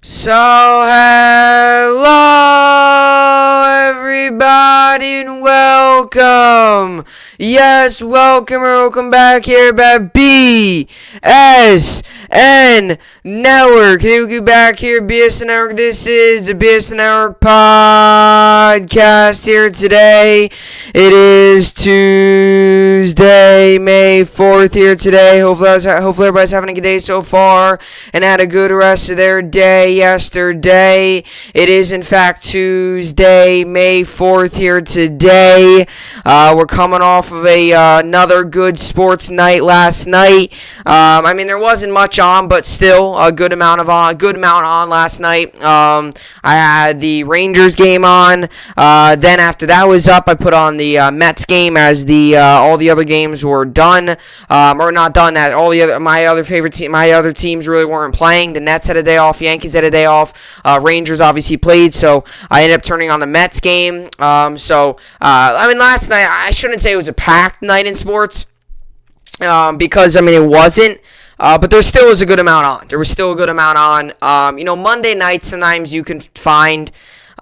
So, hello everybody and welcome. Yes, welcome back here at BSN Network. We're back here, BSN Network. This is the BSN Network podcast here today. It is Tuesday, May 4th here today. Hopefully everybody's having a good day so far and had a good rest of their day yesterday. It is in fact Tuesday, May 4th here today. We're coming off of another good sports night last night. There wasn't much on, but still a good amount on last night. I had the Rangers game on. Then after that was up, I put on the Mets game as all the other games were done, or not done. That my other teams really weren't playing. The Nets had a day off. Yankees had a day off. Rangers obviously played, so I ended up turning on the Mets game. Last night I shouldn't say it was a packed night in sports, because it wasn't. But there still was a good amount on. Monday nights sometimes you can find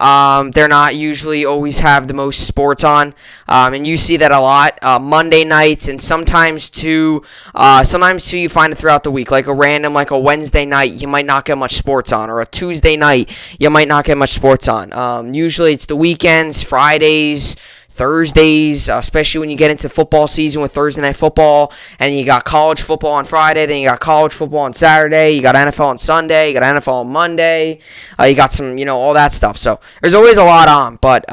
they're not usually always have the most sports on, and you see that a lot Monday nights, and sometimes too you find it throughout the week, like a Wednesday night you might not get much sports on, or a Tuesday night you might not get much sports on. Usually it's the weekends, Fridays, Thursdays, especially when you get into football season with Thursday night football, and you got college football on Friday, then you got college football on Saturday, you got NFL on Sunday, you got NFL on Monday, you got some, all that stuff. So there's always a lot on, but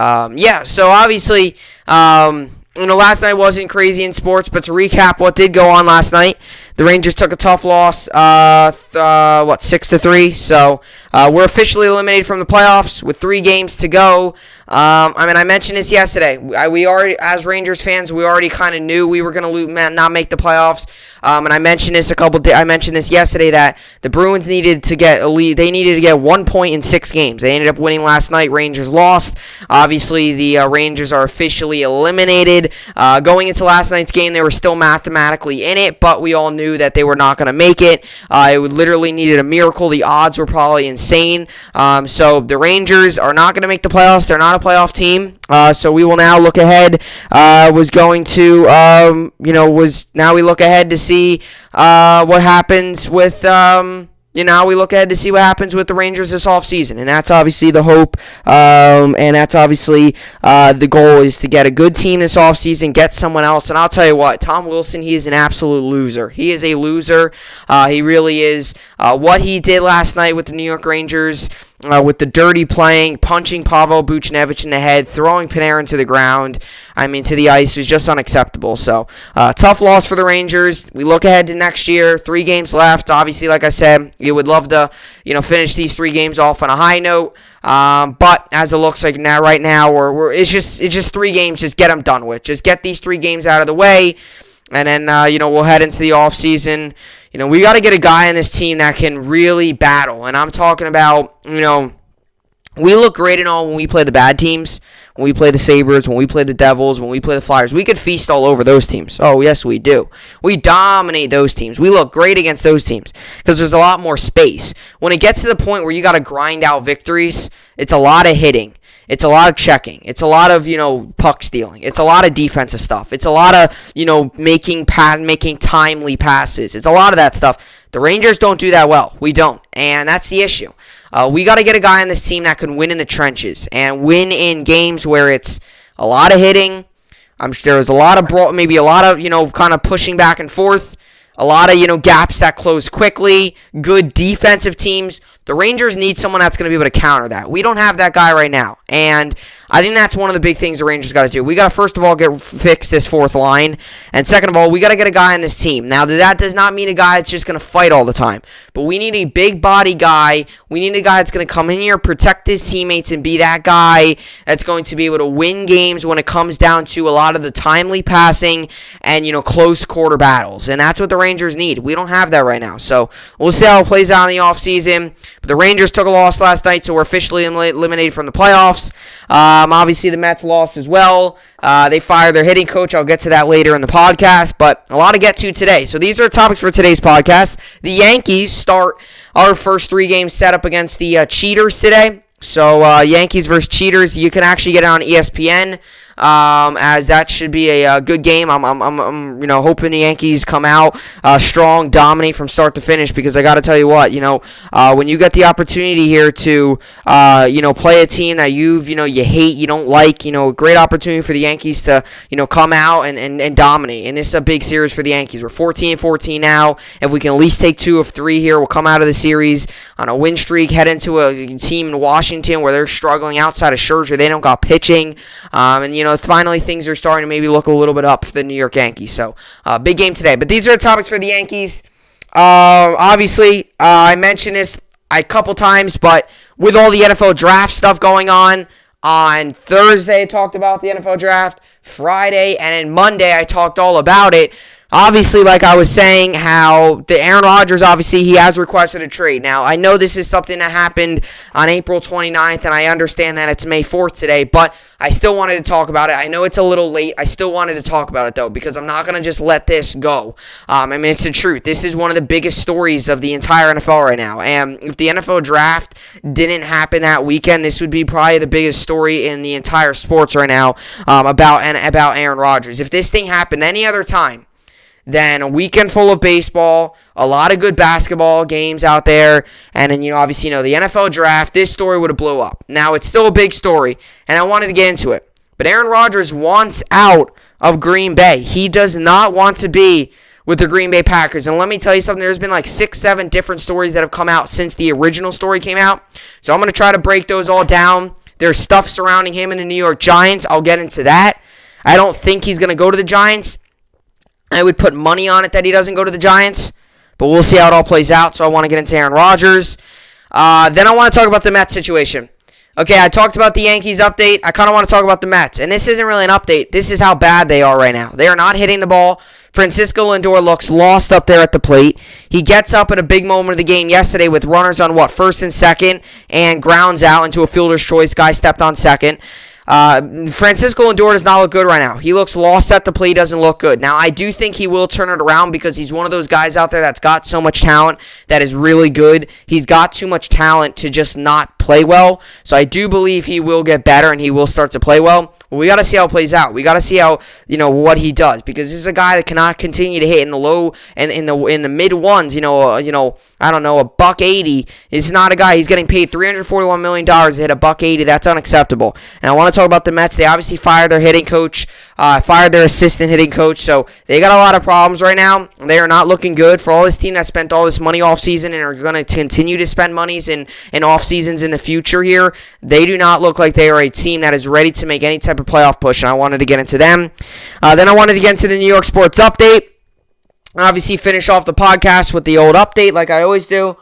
so obviously, last night wasn't crazy in sports, but to recap what did go on last night, the Rangers took a tough loss, 6-3, so we're officially eliminated from the playoffs with 3 games to go. I mentioned this yesterday. We already, as Rangers fans, we already kind of knew we were going to not make the playoffs. And I mentioned this I mentioned this yesterday, that the Bruins needed to get 1 point in 6 games. They ended up winning last night. Rangers lost. Obviously, the Rangers are officially eliminated. Going into last night's game, they were still mathematically in it, but we all knew that they were not going to make it. It literally needed a miracle. The odds were probably insane. So the Rangers are not going to make the playoffs. They're not a playoff team. So we will now look ahead. We look ahead to see what happens with we look ahead to see what happens with the Rangers this offseason, and that's obviously the hope, and that's obviously the goal, is to get a good team this offseason, get someone else. And I'll tell you what, Tom Wilson, he is an absolute loser. He is a loser. He really is. What he did last night with the New York Rangers, with the dirty playing, punching Pavel Buchnevich in the head, throwing Panarin to the ground, to the ice, was just unacceptable. So, tough loss for the Rangers. We look ahead to next year, 3 games left. Obviously, like I said, you would love to, finish these 3 games off on a high note. But as it looks like right now, it's just 3 games. Just get them done with. Just get these 3 games out of the way, and then we'll head into the off season. We got to get a guy on this team that can really battle. And I'm talking about, we look great and all when we play the bad teams, when we play the Sabres, when we play the Devils, when we play the Flyers. We could feast all over those teams. Oh, yes, we do. We dominate those teams. We look great against those teams because there's a lot more space. When it gets to the point where you got to grind out victories, it's a lot of hitting. It's a lot of checking. It's a lot of, puck stealing. It's a lot of defensive stuff. It's a lot of, making timely passes. It's a lot of that stuff. The Rangers don't do that well. We don't. And that's the issue. We got to get a guy on this team that can win in the trenches and win in games where it's a lot of hitting. I'm sure there's a lot of kind of pushing back and forth. A lot of, gaps that close quickly. Good defensive teams. The Rangers need someone that's going to be able to counter that. We don't have that guy right now. And I think that's one of the big things the Rangers got to do. We got to, first of all, fix this 4th line. And second of all, we got to get a guy on this team. Now, that does not mean a guy that's just going to fight all the time. But we need a big body guy. We need a guy that's going to come in here, protect his teammates, and be that guy that's going to be able to win games when it comes down to a lot of the timely passing and, close quarter battles. And that's what the Rangers need. We don't have that right now. So we'll see how it plays out in the offseason. But The Rangers took a loss last night, so we're officially eliminated from the playoffs. Obviously, the Mets lost as well. They fired their hitting coach. I'll get to that later in the podcast, but a lot to get to today. So these are the topics for today's podcast. The Yankees start our first 3 games set up against the Cheaters today. So Yankees versus Cheaters, you can actually get it on ESPN, as that should be a good game. I'm hoping the Yankees come out strong, dominate from start to finish, because I got to tell you what, when you get the opportunity here to play a team that you hate, you don't like, a great opportunity for the Yankees to come out and dominate. And this is a big series for the Yankees. We're 14-14 now. If we can at least take 2 of 3 here, we'll come out of the series on a win streak, head into a team in Washington where they're struggling outside of Scherzer. They don't got pitching, and finally things are starting to maybe look a little bit up for the New York Yankees. So big game today. But these are the topics for the Yankees. Obviously, I mentioned this a couple times, but with all the NFL draft stuff going on Thursday I talked about the NFL draft, Friday, and then Monday I talked all about it. Obviously, like I was saying, how the Aaron Rodgers, obviously, he has requested a trade. Now, I know this is something that happened on April 29th, and I understand that it's May 4th today, but I still wanted to talk about it. I know it's a little late. I still wanted to talk about it, though, because I'm not going to just let this go. It's the truth. This is one of the biggest stories of the entire NFL right now, and if the NFL draft didn't happen that weekend, this would be probably the biggest story in the entire sports right now about Aaron Rodgers. If this thing happened any other time, then a weekend full of baseball, a lot of good basketball games out there, and then, obviously, the NFL draft, this story would have blew up. Now, it's still a big story, and I wanted to get into it. But Aaron Rodgers wants out of Green Bay. He does not want to be with the Green Bay Packers. And let me tell you something, there's been like 6-7 different stories that have come out since the original story came out. So I'm going to try to break those all down. There's stuff surrounding him and the New York Giants. I'll get into that. I don't think he's going to go to the Giants. I would put money on it that he doesn't go to the Giants, but we'll see how it all plays out. So I want to get into Aaron Rodgers. Then I want to talk about the Mets situation. Okay, I talked about the Yankees update. I kind of want to talk about the Mets. And this isn't really an update. This is how bad they are right now. They are not hitting the ball. Francisco Lindor looks lost up there at the plate. He gets up in a big moment of the game yesterday with runners on, first and second, and grounds out into a fielder's choice. Guy stepped on second. Francisco Lindor does not look good right now. He looks lost at the plate. He doesn't look good. Now, I do think he will turn it around because he's one of those guys out there that's got so much talent that is really good. He's got too much talent to just not play well. So I do believe he will get better and he will start to play well. Well, we got to see how it plays out. We got to see how, what he does, because this is a guy that cannot continue to hit in the low and in the mid ones, I don't know, $180. This is not a guy. He's getting paid $341 million to hit $180. That's unacceptable. And I want to talk about the Mets. They obviously fired their hitting coach, fired their assistant hitting coach, so they got a lot of problems right now. They are not looking good for all this team that spent all this money off season and are going to continue to spend monies in off seasons in the future here. They do not look like they are a team that is ready to make any type of playoff push, and I wanted to get into them. Then I wanted to get into the New York sports update. Obviously, finish off the podcast with the old update like I always do.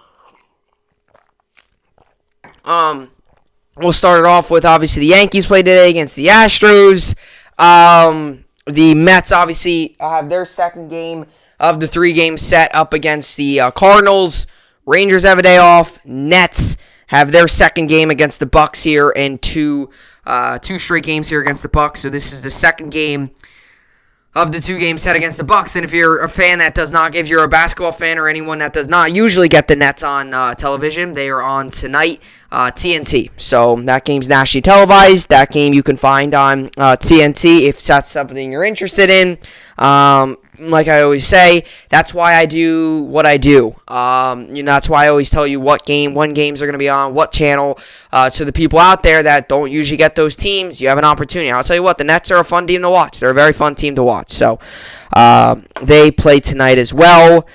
We'll start it off with, obviously, the Yankees played today against the Astros. The Mets, obviously, have their second game of the 3 games set up against the Cardinals. Rangers have a day off. Nets have their second game against the Bucks here, and two straight games here against the Bucks. So this is the second game of the 2 games set against the Bucks. And if you're a fan that does not, if you're a basketball fan or anyone that does not usually get the Nets on television, they are on tonight, TNT. So that game's nationally televised. That game you can find on TNT if that's something you're interested in. Like I always say, that's why I do what I do. That's why I always tell you when games are going to be on, what channel. To the people out there that don't usually get those teams, you have an opportunity. I'll tell you what, the Nets are a fun team to watch. They're a very fun team to watch. So they play tonight as well.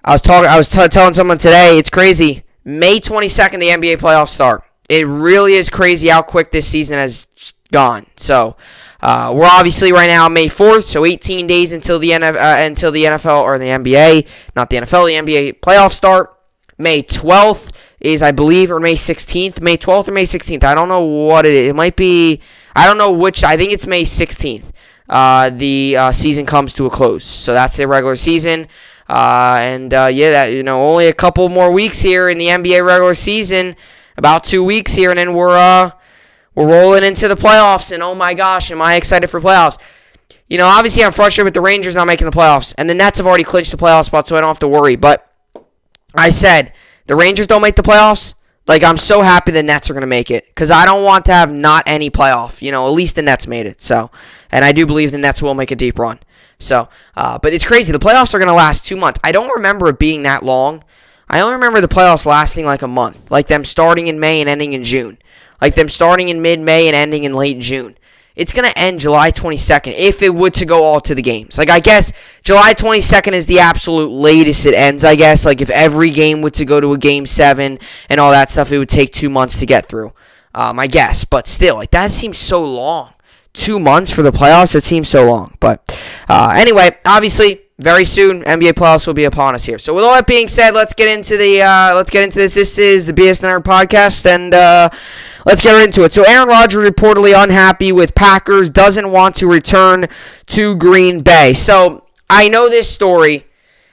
I was telling someone today, it's crazy. May 22nd, the NBA playoffs start. It really is crazy how quick this season has gone. So we're obviously right now May 4th, so 18 days until the NFL or the NBA, not the NFL, the NBA playoffs start. May 12th is, I believe, or May 16th. May 12th or May 16th. I don't know what it is. It might be, I don't know which. I think it's May 16th. The season comes to a close. So that's the regular season. Only a couple more weeks here in the NBA regular season, about 2 weeks here, and then we're rolling into the playoffs. And oh my gosh, am I excited for playoffs? Obviously I'm frustrated with the Rangers not making the playoffs, and the Nets have already clinched the playoff spot, so I don't have to worry. But I said, the Rangers don't make the playoffs. I'm so happy the Nets are going to make it, because I don't want to have not any playoff. At least the Nets made it. So, and I do believe the Nets will make a deep run. So, but it's crazy. The playoffs are going to last 2 months. I don't remember it being that long. I only remember the playoffs lasting a month, them starting in May and ending in June, them starting in mid-May and ending in late June. It's going to end July 22nd if it would to go all to the games. I guess July 22nd is the absolute latest it ends, I guess. If every game would to go to a Game 7 and all that stuff, it would take 2 months to get through, I guess. But still, that seems so long. 2 months for the playoffs, it seems so long. But anyway, obviously, very soon, NBA playoffs will be upon us here. So with all that being said, let's get into this. This is the BSN podcast, and let's get right into it. So Aaron Rodgers reportedly unhappy with Packers, doesn't want to return to Green Bay. So I know this story,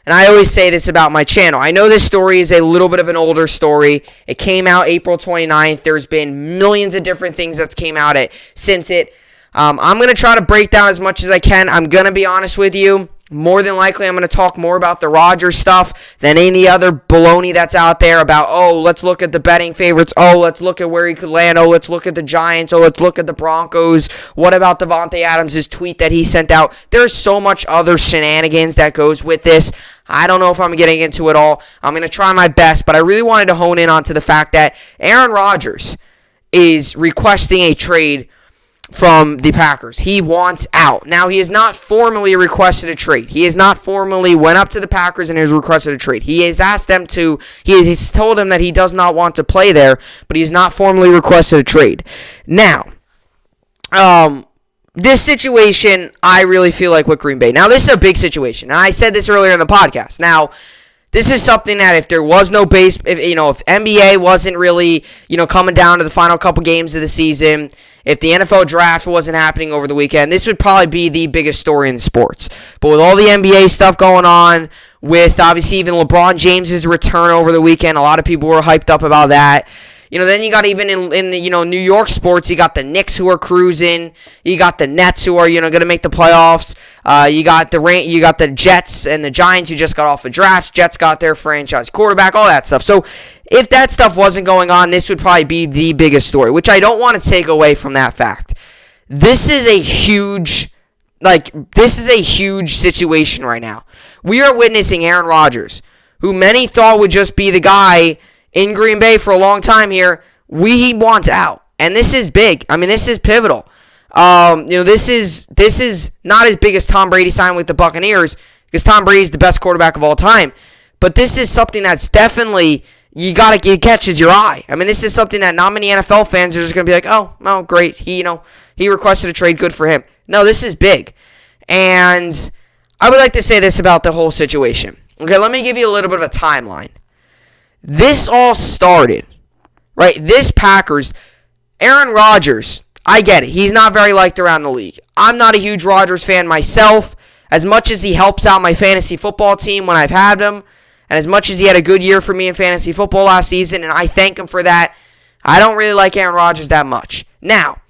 and I always say this about my channel. I know this story is a little bit of an older story. It came out April 29th. There's been millions of different things that's came out since it. I'm going to try to break down as much as I can. I'm going to be honest with you. More than likely, I'm going to talk more about the Rodgers stuff than any other baloney that's out there about, let's look at the betting favorites. Let's look at where he could land. Let's look at the Giants. Let's look at the Broncos. What about Devontae Adams' tweet that he sent out? There's so much other shenanigans that goes with this. I don't know if I'm getting into it all. I'm going to try my best, but I really wanted to hone in onto the fact that Aaron Rodgers is requesting a trade from the Packers. He wants out. Now, he has not formally requested a trade. He has not formally went up to the Packers and has requested a trade. He has asked them to, he's told them that he does not want to play there, but he has not formally requested a trade. Now, this situation, I really feel like with Green Bay. Now, this is a big situation, and I said this earlier in the podcast. Now, this is something that if there was no if NBA wasn't really, coming down to the final couple games of the season, if the NFL draft wasn't happening over the weekend, this would probably be the biggest story in sports. But with all the NBA stuff going on, with obviously even LeBron James' return over the weekend, a lot of people were hyped up about that. Then you got even in the, New York sports, you got the Knicks who are cruising. You got the Nets who are, going to make the playoffs. You got the Jets and the Giants who just got off of drafts. Jets got their franchise quarterback, all that stuff. So if that stuff wasn't going on, this would probably be the biggest story, which I don't want to take away from that fact. This is a huge situation right now. We are witnessing Aaron Rodgers, who many thought would just be the guy in Green Bay for a long time here. He wants out, and this is big. I mean, this is pivotal. This is not as big as Tom Brady signing with the Buccaneers, because Tom Brady is the best quarterback of all time. But this is something that's definitely it catches your eye. I mean, this is something that not many NFL fans are just going to be like, oh, great. He requested a trade. Good for him. No, this is big. And I would like to say this about the whole situation. Okay, let me give you a little bit of a timeline. This all started, right? This Packers, Aaron Rodgers, I get it. He's not very liked around the league. I'm not a huge Rodgers fan myself. As much as he helps out my fantasy football team when I've had him, and as much as he had a good year for me in fantasy football last season, and I thank him for that, I don't really like Aaron Rodgers that much. Now,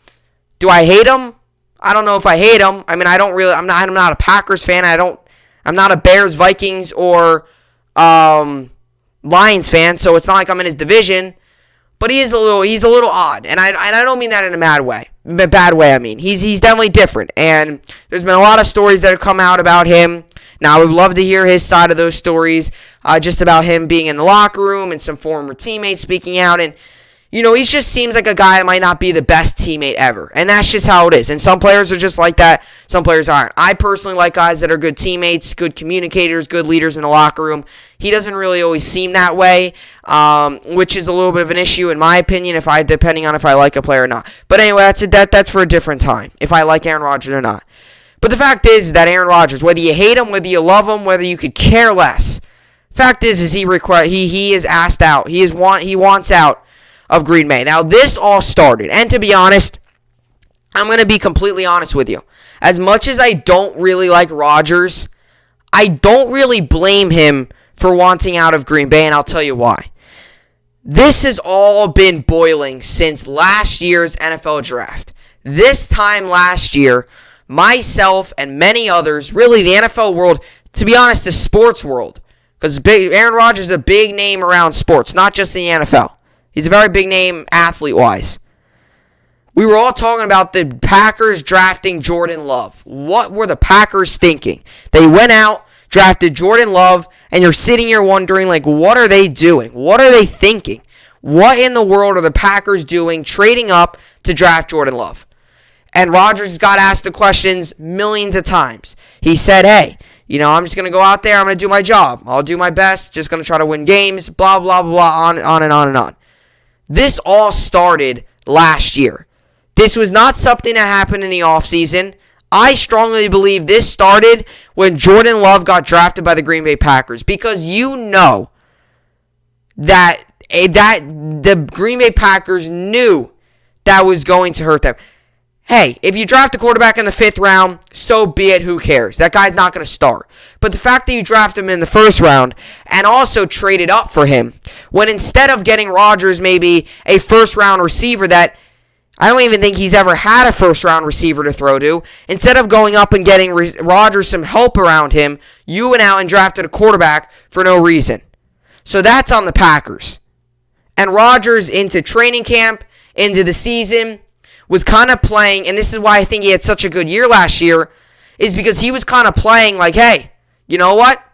do I hate him? I don't know if I hate him. I mean, I'm not a Packers fan. I'm not a Bears, Vikings, or Lions fan, so it's not like I'm in his division. But he's a little odd, and I don't mean that in a bad way. I mean, he's definitely different, and there's been a lot of stories that have come out about him. Now, I would love to hear his side of those stories, just about him being in the locker room and some former teammates speaking out. And, he just seems like a guy that might not be the best teammate ever. And that's just how it is. And some players are just like that. Some players aren't. I personally like guys that are good teammates, good communicators, good leaders in the locker room. He doesn't really always seem that way, which is a little bit of an issue in my opinion, depending on if I like a player or not. But anyway, that's for a different time, if I like Aaron Rodgers or not. But the fact is that Aaron Rodgers, whether you hate him, whether you love him, whether you could care less, fact is he is asked out. He wants out of Green Bay. Now, this all started, and to be honest, I'm going to be completely honest with you. As much as I don't really like Rodgers, I don't really blame him for wanting out of Green Bay, and I'll tell you why. This has all been boiling since last year's NFL draft. This time last year, myself and many others, really the NFL world, to be honest, the sports world, because Aaron Rodgers is a big name around sports, not just in the NFL. He's a very big name athlete-wise. We were all talking about the Packers drafting Jordan Love. What were the Packers thinking? They went out, drafted Jordan Love, and you're sitting here wondering, like, what are they doing? What are they thinking? What in the world are the Packers doing trading up to draft Jordan Love? And Rodgers got asked the questions millions of times. He said, hey, I'm just going to go out there. I'm going to do my job. I'll do my best. Just going to try to win games. Blah, blah, blah, on and on and on. This all started last year. This was not something that happened in the offseason. I strongly believe this started when Jordan Love got drafted by the Green Bay Packers, because that the Green Bay Packers knew that was going to hurt them. Hey, if you draft a quarterback in the 5th round, so be it, who cares? That guy's not going to start. But the fact that you draft him in the 1st round and also traded up for him, when instead of getting Rodgers maybe a 1st-round receiver that I don't even think he's ever had a 1st-round receiver to throw to, instead of going up and getting Rodgers some help around him, you went out and drafted a quarterback for no reason. So that's on the Packers. And Rodgers into training camp, into the season, was kind of playing, and this is why I think he had such a good year last year, is because he was kind of playing like, hey, you know what?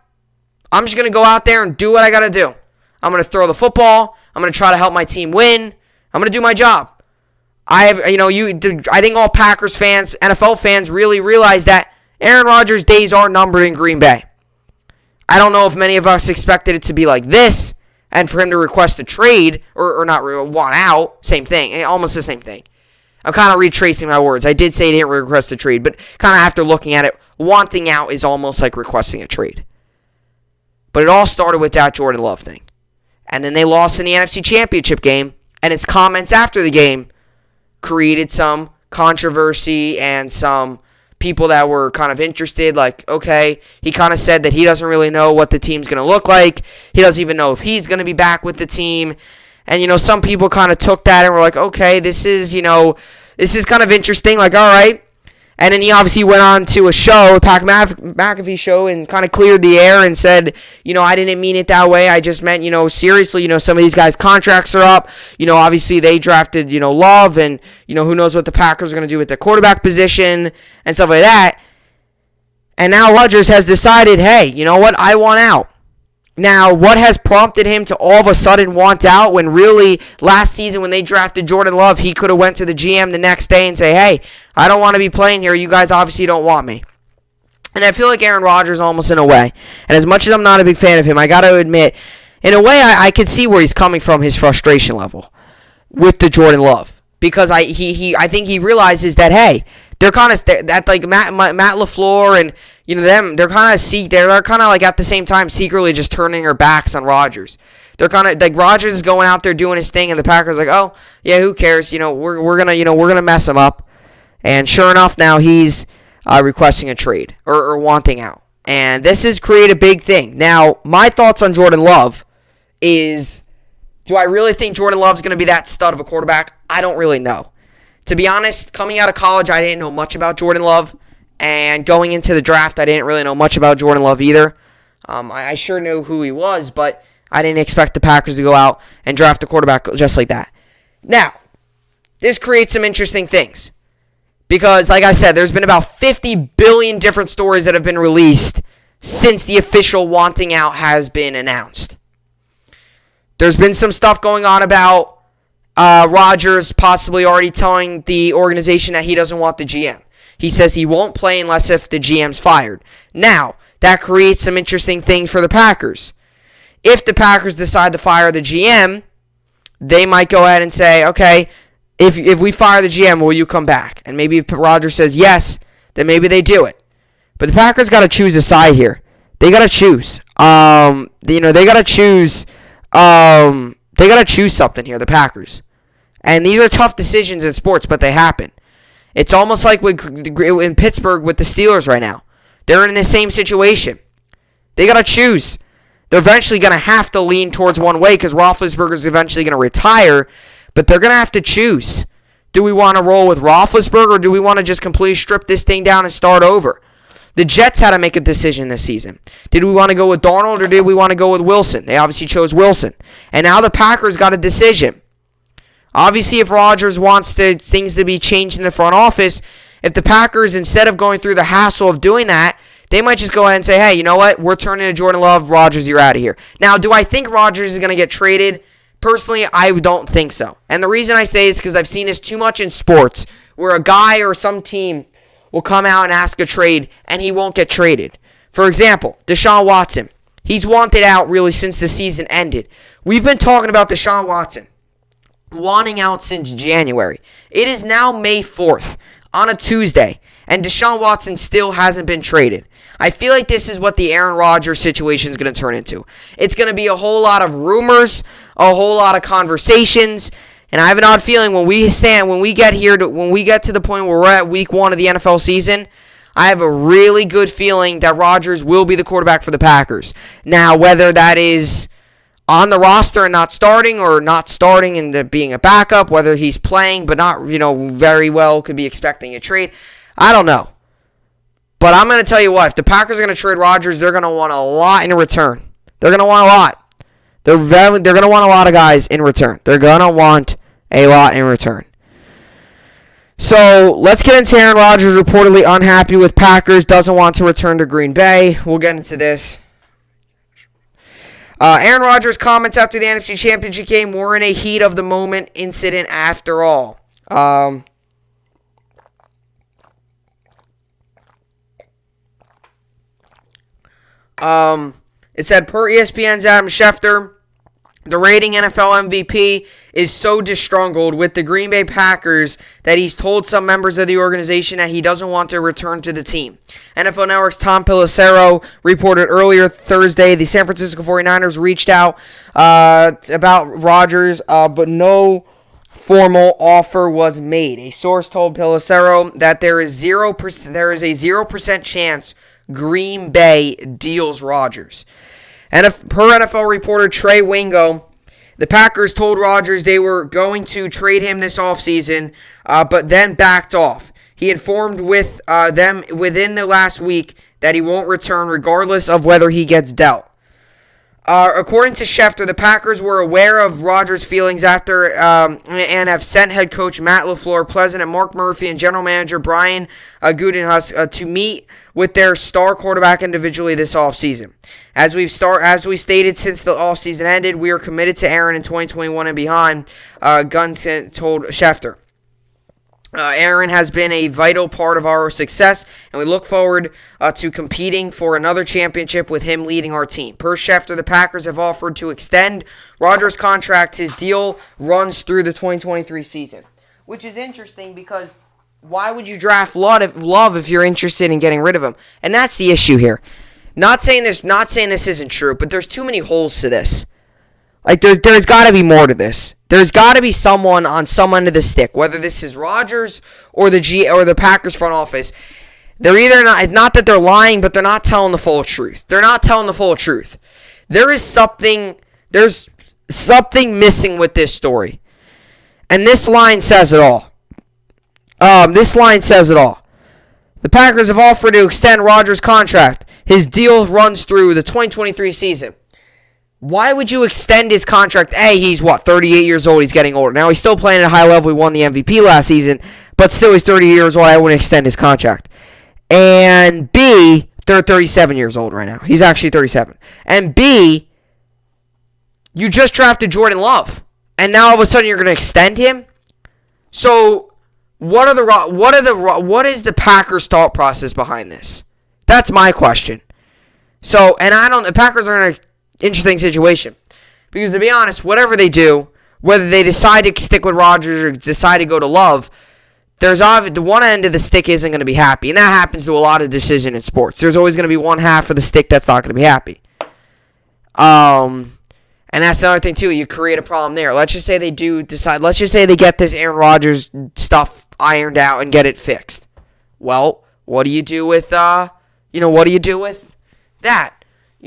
I'm just going to go out there and do what I got to do. I'm going to throw the football. I'm going to try to help my team win. I'm going to do my job. I think all Packers fans, NFL fans really realize that Aaron Rodgers' days are numbered in Green Bay. I don't know if many of us expected it to be like this, and for him to request a trade, or not want out, same thing, almost the same thing. I'm kind of retracing my words. I did say he didn't request a trade, but kind of after looking at it, wanting out is almost like requesting a trade. But it all started with that Jordan Love thing. And then they lost in the NFC Championship game, and his comments after the game created some controversy and some people that were kind of interested. Like, okay, he kind of said that he doesn't really know what the team's going to look like. He doesn't even know if he's going to be back with the team. And, some people kind of took that and were like, okay, this is kind of interesting. Like, all right. And then he obviously went on to a show, a Pat McAfee show, and kind of cleared the air and said, I didn't mean it that way. I just meant, seriously, some of these guys' contracts are up. Obviously they drafted, Love, and, who knows what the Packers are going to do with the quarterback position and stuff like that. And now Rodgers has decided, hey, you know what? I want out. Now, what has prompted him to all of a sudden want out when really last season when they drafted Jordan Love, he could have went to the GM the next day and say, hey, I don't want to be playing here. You guys obviously don't want me. And I feel like Aaron Rodgers almost in a way. And as much as I'm not a big fan of him, I got to admit, in a way, I could see where he's coming from, his frustration level with the Jordan Love. Because I think he realizes that, hey, they're kind of that like Matt LaFleur and them. They're kind of like at the same time secretly just turning their backs on Rodgers. They're kind of like Rodgers is going out there doing his thing, and the Packers are like, oh yeah, who cares? We're gonna mess him up. And sure enough, now he's requesting a trade or wanting out, and this has created a big thing. Now, my thoughts on Jordan Love is, do I really think Jordan Love's gonna be that stud of a quarterback? I don't really know. To be honest, coming out of college, I didn't know much about Jordan Love. And going into the draft, I didn't really know much about Jordan Love either. I sure knew who he was, but I didn't expect the Packers to go out and draft a quarterback just like that. Now, this creates some interesting things. Because, like I said, there's been about 50 billion different stories that have been released since the official wanting out has been announced. There's been some stuff going on about Rodgers possibly already telling the organization that he doesn't want the GM. He says he won't play unless if the GM's fired. Now, that creates some interesting things for the Packers. If the Packers decide to fire the GM, they might go ahead and say, okay, if we fire the GM, will you come back? And maybe if Rodgers says yes, then maybe they do it. But the Packers got to choose a side here. They got to choose. They got to choose. They got to choose something here, the Packers. And these are tough decisions in sports, but they happen. It's almost like in Pittsburgh with the Steelers right now. They're in the same situation. They got to choose. They're eventually going to have to lean towards one way because Roethlisberger's eventually going to retire, but they're going to have to choose. Do we want to roll with Roethlisberger, or do we want to just completely strip this thing down and start over? The Jets had to make a decision this season. Did we want to go with Darnold, or did we want to go with Wilson? They obviously chose Wilson. And now the Packers got a decision. Obviously, if Rodgers wants things to be changed in the front office, if the Packers, instead of going through the hassle of doing that, they might just go ahead and say, hey, you know what? We're turning to Jordan Love. Rodgers, you're out of here. Now, do I think Rodgers is going to get traded? Personally, I don't think so. And the reason I say is because I've seen this too much in sports, where a guy or some team will come out and ask a trade, and he won't get traded. For example, Deshaun Watson. He's wanted out really since the season ended. We've been talking about Deshaun Watson wanting out since January. It is now May 4th on a Tuesday, and Deshaun Watson still hasn't been traded. I feel like this is what the Aaron Rodgers situation is going to turn into. It's going to be a whole lot of rumors, a whole lot of conversations, and I have an odd feeling when we get to the point where we're at week 1 of the NFL season, I have a really good feeling that Rodgers will be the quarterback for the Packers. Now, whether that is on the roster and not starting, or not starting and being a backup, whether he's playing but not, very well, could be expecting a trade, I don't know. But I'm going to tell you what, if the Packers are going to trade Rodgers, they're going to want a lot in return. They're going to want a lot. They're going to want a lot of guys in return. They're going to want a lot in return. So let's get into Aaron Rodgers reportedly unhappy with Packers, doesn't want to return to Green Bay. We'll get into this. Aaron Rodgers' comments after the NFC Championship game were in a heat of the moment incident after all. It said, per ESPN's Adam Schefter, the reigning NFL MVP is so distraught with the Green Bay Packers that he's told some members of the organization that he doesn't want to return to the team. NFL Network's Tom Pelissero reported earlier Thursday the San Francisco 49ers reached out about Rodgers, but no formal offer was made. A source told Pelissero that there is a 0% chance Green Bay deals Rodgers. And per NFL reporter Trey Wingo, the Packers told Rodgers they were going to trade him this offseason, but then backed off. He informed with them within the last week that he won't return regardless of whether he gets dealt. According to Schefter, the Packers were aware of Rodgers' feelings after and have sent head coach Matt LaFleur, President Mark Murphy, and general manager Brian Gutekunst to meet with their star quarterback individually this offseason. As we stated since the offseason ended, we are committed to Aaron in 2021 and beyond, Gutekunst told Schefter. Aaron has been a vital part of our success, and we look forward to competing for another championship with him leading our team. Per Schefter, the Packers have offered to extend Rodgers' contract. His deal runs through the 2023 season, which is interesting because why would you draft Love if you're interested in getting rid of him? And that's the issue here. Not saying this isn't true, but there's too many holes to this. Like, there's got to be more to this. There's got to be someone on some end of the stick, whether this is Rodgers or the Packers front office. They're either not that they're lying, but they're not telling the full truth. They're not telling the full truth. There's something missing with this story. And this line says it all. The Packers have offered to extend Rodgers' contract. His deal runs through the 2023 season. Why would you extend his contract? A, he's 38 years old. He's getting older. Now, he's still playing at a high level. He won the MVP last season, but still he's 30 years old. I wouldn't extend his contract. And B, they're 37 years old right now. He's actually 37. And B, you just drafted Jordan Love, and now all of a sudden you're going to extend him? So, what is the Packers' thought process behind this? That's my question. So, and the Packers are in an interesting situation. Because to be honest, whatever they do, whether they decide to stick with Rodgers or decide to go to Love, the one end of the stick isn't going to be happy. And that happens to a lot of decisions in sports. There's always going to be one half of the stick that's not going to be happy. And that's the other thing, too. You create a problem there. Let's just say they get this Aaron Rodgers stuff ironed out and get it fixed. Well, what do you do with, that?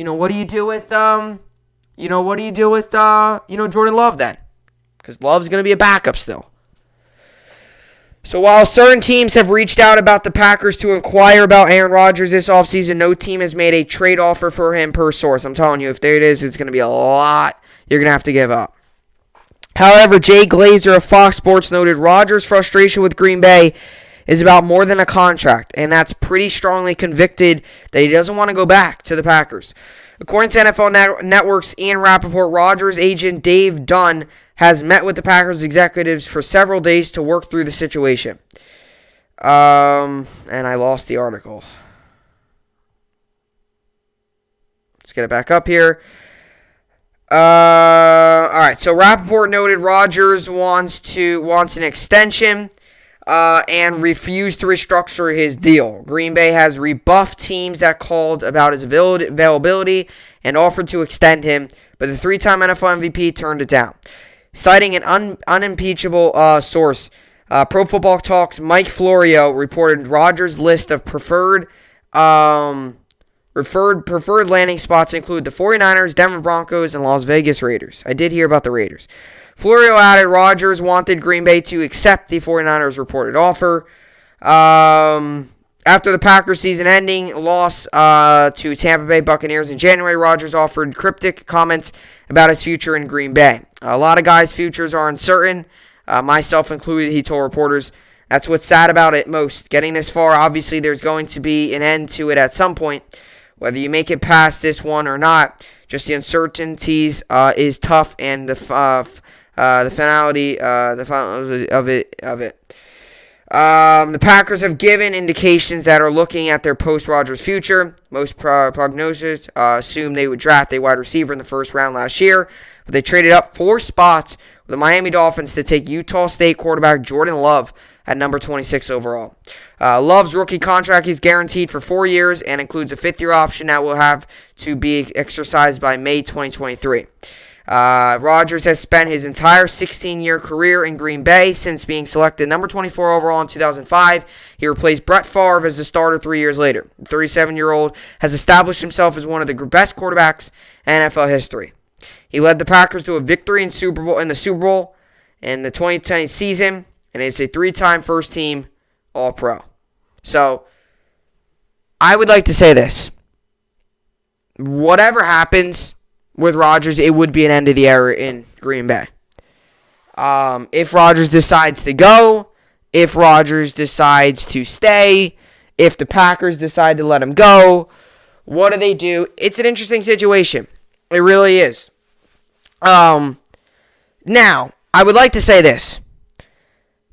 what do you do with Jordan Love then? Because Love's going to be a backup still. So while certain teams have reached out about the Packers to inquire about Aaron Rodgers this offseason, no team has made a trade offer for him per source. I'm telling you, if there it is, it's going to be a lot you're going to have to give up. However, Jay Glazer of Fox Sports noted Rodgers' frustration with Green Bay is about more than a contract, and that's pretty strongly convicted that he doesn't want to go back to the Packers. According to NFL Network's Ian Rappaport, Rodgers' agent Dave Dunn has met with the Packers executives for several days to work through the situation. And I lost the article. Let's get it back up here. All right, so Rappaport noted Rodgers wants an extension and refused to restructure his deal. Green Bay has rebuffed teams that called about his availability and offered to extend him, but the three-time NFL MVP turned it down. Citing an unimpeachable source, Pro Football Talk's Mike Florio reported Rodgers' list of preferred landing spots include the 49ers, Denver Broncos, and Las Vegas Raiders. I did hear about the Raiders. Florio added Rodgers wanted Green Bay to accept the 49ers' reported offer. After the Packers season-ending loss to Tampa Bay Buccaneers in January, Rodgers offered cryptic comments about his future in Green Bay. A lot of guys' futures are uncertain, myself included, he told reporters. That's what's sad about it most. Getting this far, obviously there's going to be an end to it at some point. Whether you make it past this one or not, just the uncertainties is tough, and the finality of it. The Packers have given indications that are looking at their post-Rodgers future. Most prognosis assumed they would draft a wide receiver in the first round last year, but they traded up 4 spots with the Miami Dolphins to take Utah State quarterback Jordan Love at number 26 overall. Love's rookie contract is guaranteed for 4 years and includes a 5th-year option that will have to be exercised by May 2023. Rodgers has spent his entire 16-year career in Green Bay since being selected number 24 overall in 2005. He replaced Brett Favre as the starter 3 years later. The 37-year-old has established himself as one of the best quarterbacks in NFL history. He led the Packers to a victory in the Super Bowl in the 2010 season, and is a 3-time first-team All-Pro. So, I would like to say this. Whatever happens with Rodgers, it would be an end of the era in Green Bay. If Rodgers decides to go, if Rodgers decides to stay, if the Packers decide to let him go, what do they do? It's an interesting situation. It really is. Now, I would like to say this.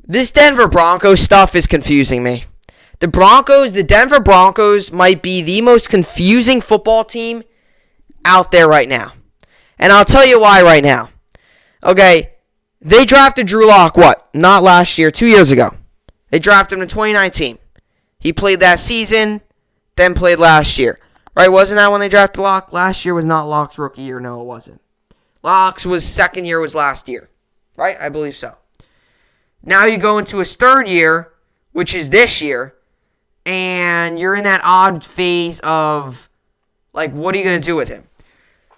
This Denver Broncos stuff is confusing me. The Denver Broncos might be the most confusing football team out there right now. And I'll tell you why right now. Okay, they drafted Drew Lock, not last year, 2 years ago. They drafted him in 2019. He played that season, then played last year. Right, wasn't that when they drafted Lock? Last year was not Lock's rookie year. No, it wasn't. Lock's second year was last year. Right? I believe so. Now you go into his third year, which is this year, and you're in that odd phase of, what are you going to do with him?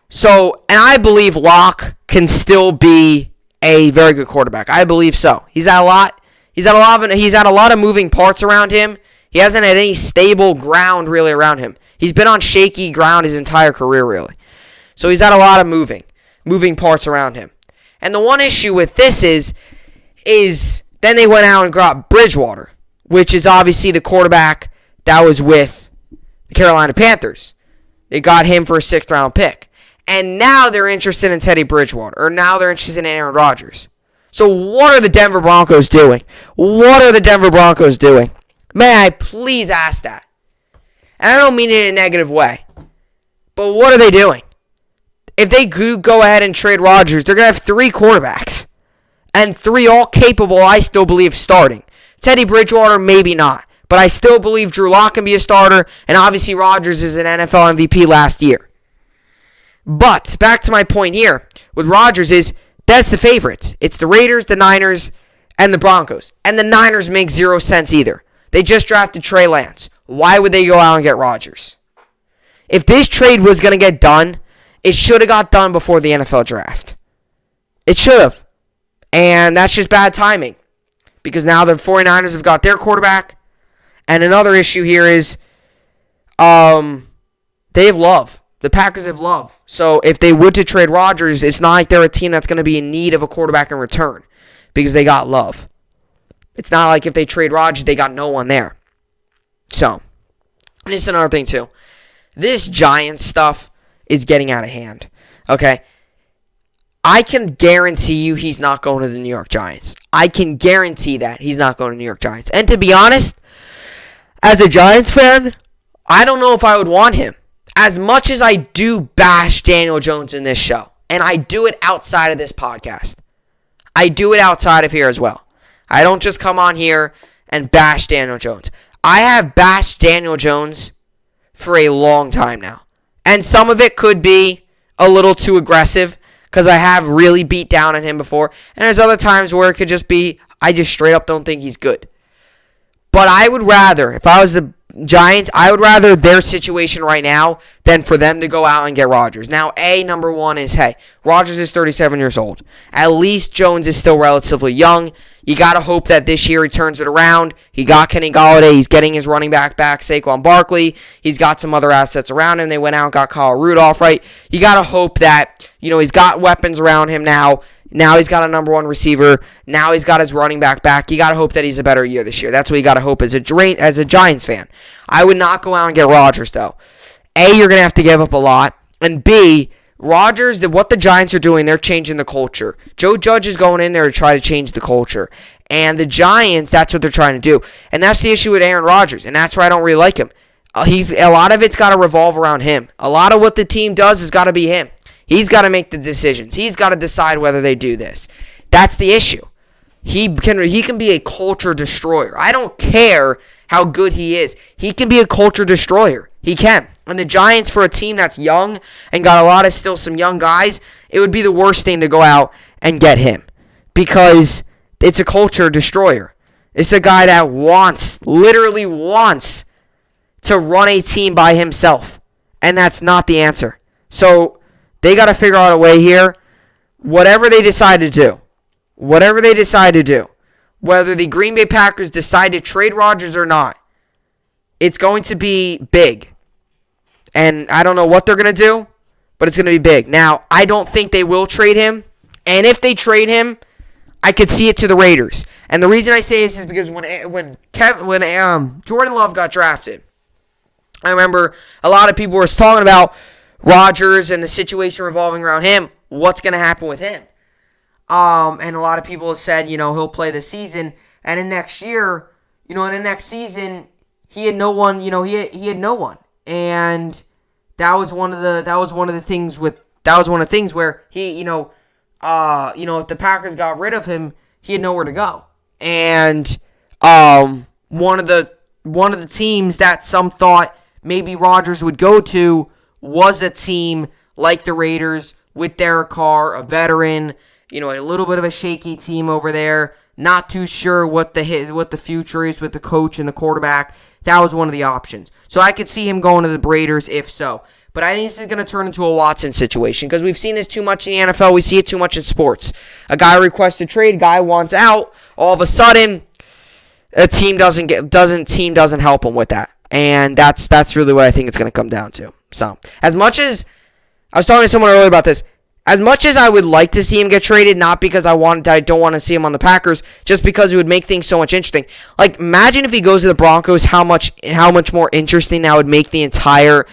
So, and I believe Locke can still be a very good quarterback. I believe so. He's had a lot of moving parts around him. He hasn't had any stable ground really around him. He's been on shaky ground his entire career, really. So he's had a lot of moving parts around him. And the one issue with this is then they went out and got Bridgewater, which is obviously the quarterback that was with the Carolina Panthers. They got him for a 6th-round pick. And now they're interested in Teddy Bridgewater, or now they're interested in Aaron Rodgers. So what are the Denver Broncos doing? May I please ask that? And I don't mean it in a negative way. But what are they doing? If they go ahead and trade Rodgers, they're going to have 3 quarterbacks. And 3 all capable, I still believe, starting. Teddy Bridgewater, maybe not. But I still believe Drew Lock can be a starter. And obviously Rodgers is an NFL MVP last year. But, back to my point here, with Rodgers is, that's the favorites. It's the Raiders, the Niners, and the Broncos. And the Niners make 0 sense either. They just drafted Trey Lance. Why would they go out and get Rodgers? If this trade was going to get done, it should have got done before the NFL draft. It should have. And that's just bad timing. Because now the 49ers have got their quarterback. And another issue here is they have Love. The Packers have Love. So if they would to trade Rodgers, it's not like they're a team that's going to be in need of a quarterback in return. Because they got Love. It's not like if they trade Rodgers, they got no one there. So, and this is another thing too. This Giants stuff is getting out of hand. Okay? I can guarantee you he's not going to the New York Giants. I can guarantee that he's not going to New York Giants. And to be honest, as a Giants fan, I don't know if I would want him. As much as I do bash Daniel Jones in this show, and I do it outside of this podcast. I do it outside of here as well. I don't just come on here and bash Daniel Jones. I have bashed Daniel Jones for a long time now. And some of it could be a little too aggressive because I have really beat down on him before. And there's other times where it could just be, I just straight up don't think he's good. But I would rather, if I was the Giants, I would rather their situation right now than for them to go out and get Rodgers. Now, number one is, hey, Rodgers is 37 years old. At least Jones is still relatively young. You got to hope that this year he turns it around. He got Kenny Golladay. He's getting his running back, Saquon Barkley. He's got some other assets around him. They went out and got Kyle Rudolph, right? You got to hope that, he's got weapons around him now. Now he's got a number one receiver. Now he's got his running back. You got to hope that he's a better year this year. That's what you got to hope as a Giants fan. I would not go out and get Rodgers, though. You're going to have to give up a lot. And B, Rodgers, what the Giants are doing, they're changing the culture. Joe Judge is going in there to try to change the culture. And the Giants, that's what they're trying to do. And that's the issue with Aaron Rodgers. And that's why I don't really like him. A lot of it's got to revolve around him. A lot of what the team does has got to be him. He's got to make the decisions. He's got to decide whether they do this. That's the issue. He can be a culture destroyer. I don't care how good he is. He can be a culture destroyer. He can. And the Giants, for a team that's young and got still some young guys, it would be the worst thing to go out and get him. Because it's a culture destroyer. It's a guy that literally wants to run a team by himself. And that's not the answer. So they got to figure out a way here. Whatever they decide to do, whether the Green Bay Packers decide to trade Rodgers or not, it's going to be big. And I don't know what they're going to do, but it's going to be big. Now, I don't think they will trade him. And if they trade him, I could see it to the Raiders. And the reason I say this is because when Jordan Love got drafted, I remember a lot of people were talking about Rodgers and the situation revolving around him. What's going to happen with him? And a lot of people have said, he'll play this season. And in next year, in the next season, he had no one. He had no one. And that was one of the things where he, if the Packers got rid of him, he had nowhere to go. And one of the teams that some thought maybe Rodgers would go to was a team like the Raiders with Derek Carr, a veteran, a little bit of a shaky team over there. Not too sure what the future is with the coach and the quarterback. That was one of the options. So I could see him going to the Raiders if so. But I think this is going to turn into a Watson situation because we've seen this too much in the NFL. We see it too much in sports. A guy requests a trade, guy wants out. All of a sudden, a team doesn't help him with that. And that's really what I think it's going to come down to. So, as much as I was talking to someone earlier about this, as much as I would like to see him get traded, not because I don't want to see him on the Packers, just because it would make things so much interesting. Like, imagine if he goes to the Broncos, how much more interesting that would make the entire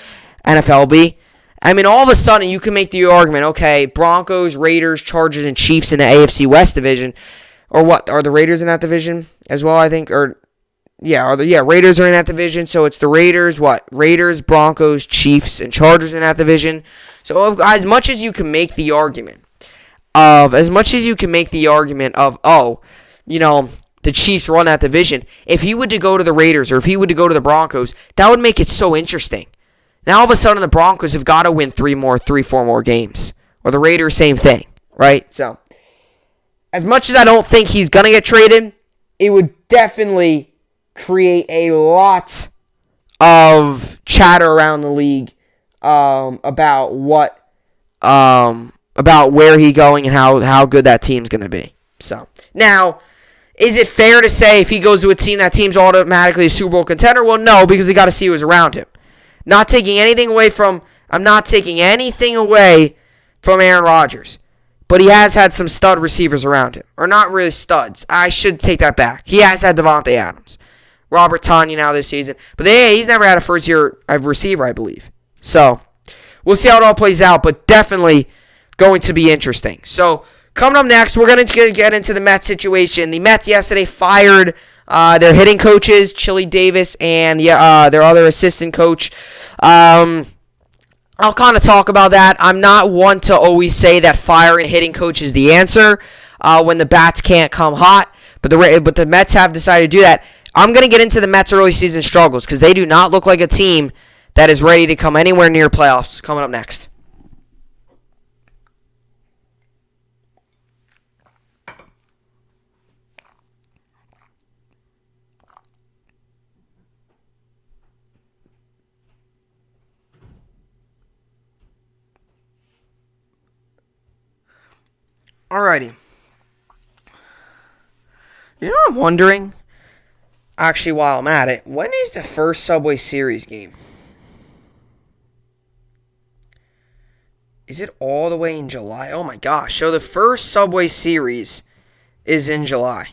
NFL be. I mean, all of a sudden, you can make the argument, okay, Broncos, Raiders, Chargers, and Chiefs in the AFC West division. Or what? Are the Raiders in that division as well, I think? Raiders are in that division, so it's the Raiders, Raiders, Broncos, Chiefs, and Chargers in that division. So as much as you can make the argument of, the Chiefs run that division, if he would to go to the Raiders or if he would to go to the Broncos, that would make it so interesting. Now all of a sudden the Broncos have got to win 4 more games. Or the Raiders, same thing, right? So, as much as I don't think he's going to get traded, it would definitely create a lot of chatter around the league about where he's going and how good that team's going to be. So now, is it fair to say if he goes to a team, that team's automatically a Super Bowl contender? Well, no, because they got to see who's around him. I'm not taking anything away from Aaron Rodgers. But he has had some stud receivers around him. Or not really studs. I should take that back. He has had Devontae Adams. Robert Tonyan now this season. But he's never had a first-year receiver, I believe. So, we'll see how it all plays out. But definitely going to be interesting. So, coming up next, we're going to get into the Mets situation. The Mets yesterday fired their hitting coaches, Chili Davis, and their other assistant coach. I'll kind of talk about that. I'm not one to always say that firing a hitting coach is the answer when the bats can't come hot, but the Mets have decided to do that. I'm going to get into the Mets' early season struggles because they do not look like a team that is ready to come anywhere near playoffs. Coming up next. Alrighty. I'm wondering, actually, while I'm at it, when is the first Subway Series game? Is it all the way in July? Oh my gosh. So the first Subway Series is in July.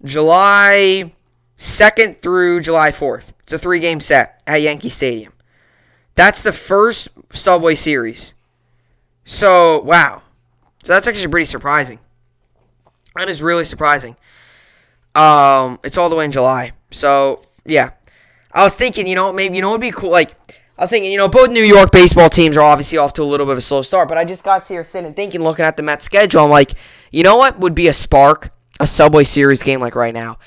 July 2nd through July 4th. It's a 3-game set at Yankee Stadium. That's the first Subway Series. So, wow. So that's actually pretty surprising. That is really surprising. It's all the way in July. So, yeah. I was thinking, maybe, it would be cool. I was thinking, both New York baseball teams are obviously off to a little bit of a slow start. But I just got here sitting and thinking, looking at the Mets schedule. I'm like, you know what would be a spark? A Subway Series game like right now.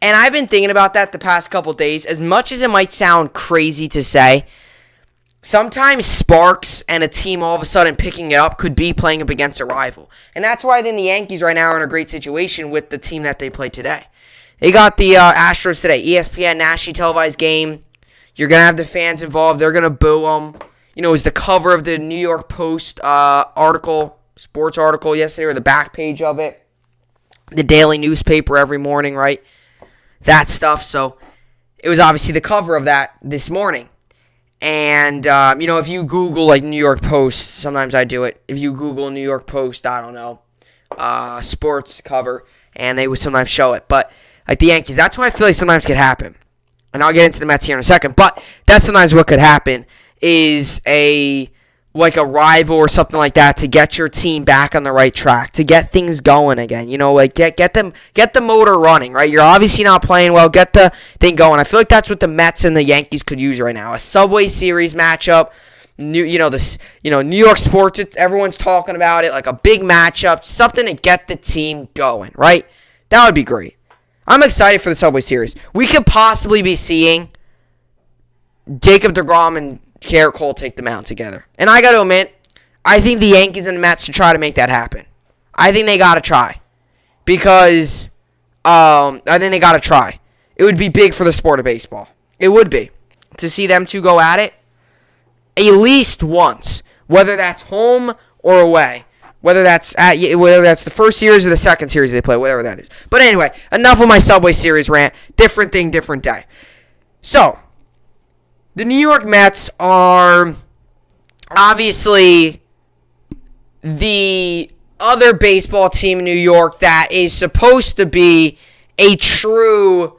And I've been thinking about that the past couple days. As much as it might sound crazy to say, sometimes sparks and a team all of a sudden picking it up could be playing up against a rival. And that's why then the Yankees right now are in a great situation with the team that they play today. They got the Astros today. ESPN nationally televised game. You're going to have the fans involved. They're going to boo them. It was the cover of the New York Post sports article yesterday, or the back page of it. The daily newspaper every morning, right? That stuff. So it was obviously the cover of that this morning. And, if you Google, New York Post, sometimes I do it. If you Google New York Post, I don't know, sports cover, and they would sometimes show it. But, the Yankees, that's what I feel like sometimes could happen. And I'll get into the Mets here in a second. But that's sometimes what could happen is a rival or something like that to get your team back on the right track, to get things going again. Get the motor running, right? You're obviously not playing well. Get the thing going. I feel like that's what the Mets and the Yankees could use right now. A Subway Series matchup. New York sports. Everyone's talking about it, like a big matchup, something to get the team going, right? That would be great. I'm excited for the Subway Series. We could possibly be seeing Jacob deGrom and Garrett Cole take the mound together. And I got to admit, I think the Yankees and the Mets should try to make that happen. I think they got to try. Because, I think they got to try. It would be big for the sport of baseball. It would be. To see them two go at it at least once. Whether that's home or away. Whether that's the first series or the second series they play. Whatever that is. But anyway, enough of my Subway Series rant. Different thing, different day. So, the New York Mets are obviously the other baseball team in New York that is supposed to be a true,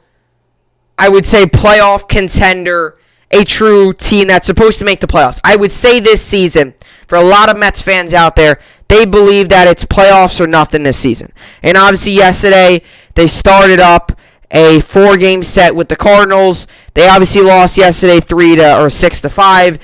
I would say, playoff contender, a true team that's supposed to make the playoffs. I would say this season, for a lot of Mets fans out there, they believe that it's playoffs or nothing this season. And obviously yesterday, they started up a 4-game set with the Cardinals. They obviously lost yesterday 6-5.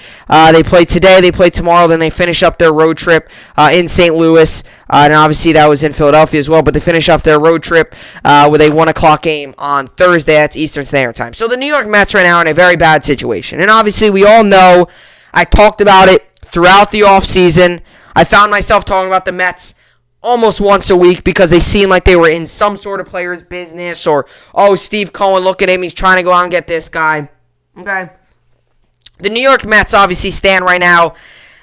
They played today, they played tomorrow, then they finish up their road trip in St. Louis. And obviously that was in Philadelphia as well, but they finish up their road trip with a 1 o'clock game on Thursday. That's Eastern Standard Time. So the New York Mets right now are in a very bad situation. And obviously we all know, I talked about it throughout the offseason. I found myself talking about the Mets almost once a week because they seemed like they were in some sort of player's business, or, Steve Cohen, look at him, he's trying to go out and get this guy. Okay. The New York Mets obviously stand right now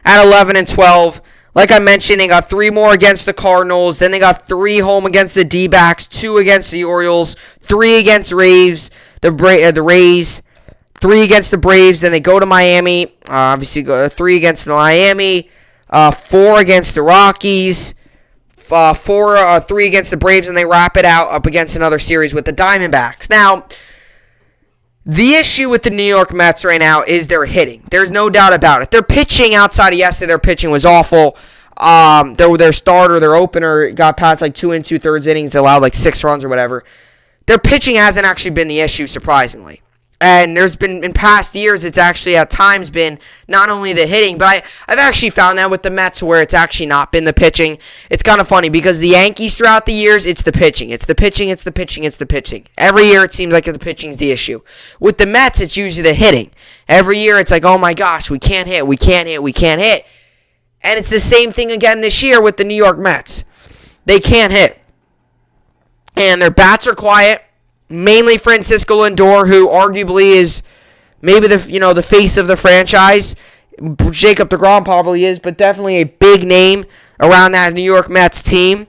at 11-12. Like I mentioned, they got 3 more against the Cardinals. Then they got 3 home against the D-backs, 2 against the Orioles, 3 against the Rays, the Rays, 3 against the Braves. Then they go to Miami. Obviously, go 3 against Miami, 4 against the Rockies, 3 against the Braves, and they wrap it out up against another series with the Diamondbacks. Now, the issue with the New York Mets right now is their hitting. There's no doubt about it. Their pitching outside of yesterday, their pitching was awful. Their starter, their opener, got past like 2 2/3 innings, allowed like 6 runs or whatever. Their pitching hasn't actually been the issue, surprisingly. And there's been, in past years, it's actually at times been not only the hitting, but I've actually found that with the Mets where it's actually not been the pitching. It's kind of funny because the Yankees throughout the years, it's the pitching. It's the pitching, it's the pitching, it's the pitching. Every year it seems like the pitching's the issue. With the Mets, it's usually the hitting. Every year it's like, oh my gosh, we can't hit, we can't hit, we can't hit. And it's the same thing again this year with the New York Mets. They can't hit. And their bats are quiet. Mainly Francisco Lindor, who arguably is maybe the face of the franchise. Jacob deGrom probably is, but definitely a big name around that New York Mets team.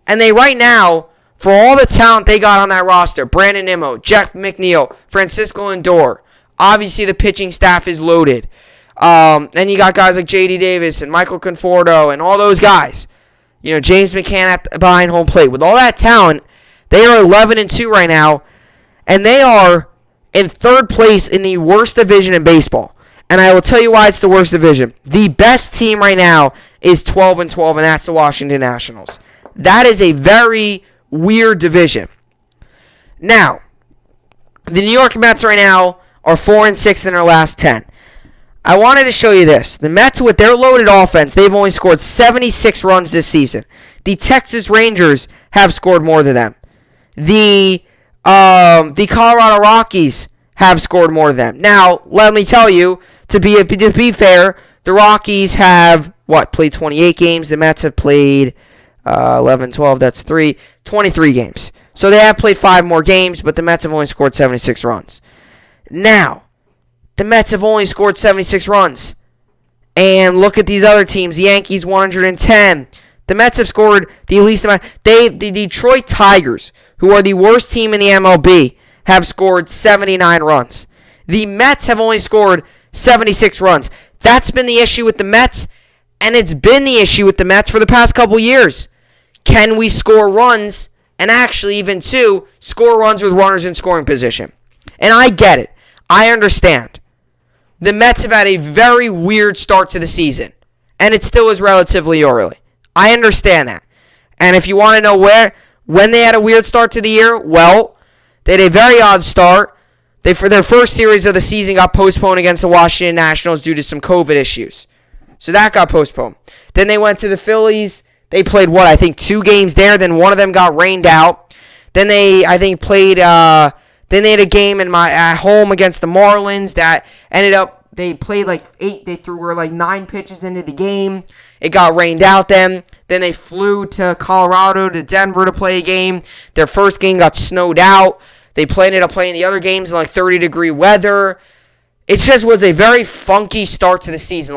And they right now, for all the talent they got on that roster, Brandon Nimmo, Jeff McNeil, Francisco Lindor, obviously the pitching staff is loaded. Then you got guys like J.D. Davis and Michael Conforto and all those guys. James McCann behind home plate. With all that talent, they are 11-2 right now, and they are in 3rd place in the worst division in baseball. And I will tell you why it's the worst division. The best team right now is 12-12, and that's the Washington Nationals. That is a very weird division. Now, the New York Mets right now are 4-6 in their last 10. I wanted to show you this. The Mets, with their loaded offense, they've only scored 76 runs this season. The Texas Rangers have scored more than them. The Colorado Rockies have scored more than them. Now, let me tell you, to be fair, the Rockies have, played 28 games. The Mets have played 11, 12, that's 23 games. So they have played 5 more games, but the Mets have only scored 76 runs. Now, the Mets have only scored 76 runs. And look at these other teams. The Yankees, 110. The Mets have scored the least amount. The Detroit Tigers, who are the worst team in the MLB, have scored 79 runs. The Mets have only scored 76 runs. That's been the issue with the Mets, and it's been the issue with the Mets for the past couple years. Can we score runs, and actually even score runs with runners in scoring position? And I get it. I understand. The Mets have had a very weird start to the season, and it still is relatively early. I understand that. And if you want to know when they had a weird start to the year, well, they had a very odd start. For their first series of the season got postponed against the Washington Nationals due to some COVID issues. So that got postponed. Then they went to the Phillies. They played, 2 games there. Then one of them got rained out. Then they, played, then they had a game at home against the Marlins that ended up, they played 8, they threw 9 pitches into the game. It got rained out then. Then they flew to Colorado, to Denver to play a game. Their first game got snowed out. They ended up playing the other games in 30-degree weather. It just was a very funky start to the season.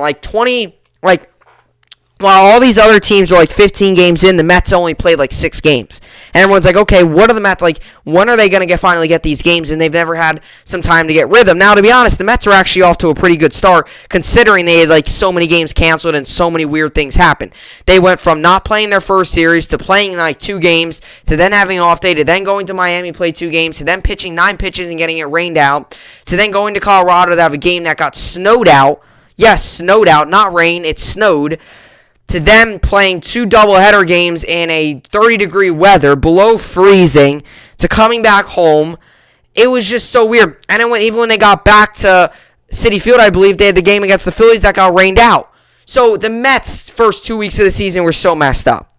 While all these other teams were 15 games in, the Mets only played 6 games. And everyone's like, okay, what are the Mets when are they going to finally get these games? And they've never had some time to get rhythm. Now, to be honest, the Mets are actually off to a pretty good start, considering they had so many games canceled and so many weird things happened. They went from not playing their first series to playing 2 games, to then having an off day, to then going to Miami, play 2 games, to then pitching 9 pitches and getting it rained out, to then going to Colorado to have a game that got snowed out. Yes, snowed out, not rain, it snowed. To them playing 2 doubleheader games in a 30-degree weather, below freezing, to coming back home. It was just so weird. And then even when they got back to Citi Field, I believe they had the game against the Phillies that got rained out. So the Mets' first 2 weeks of the season were so messed up.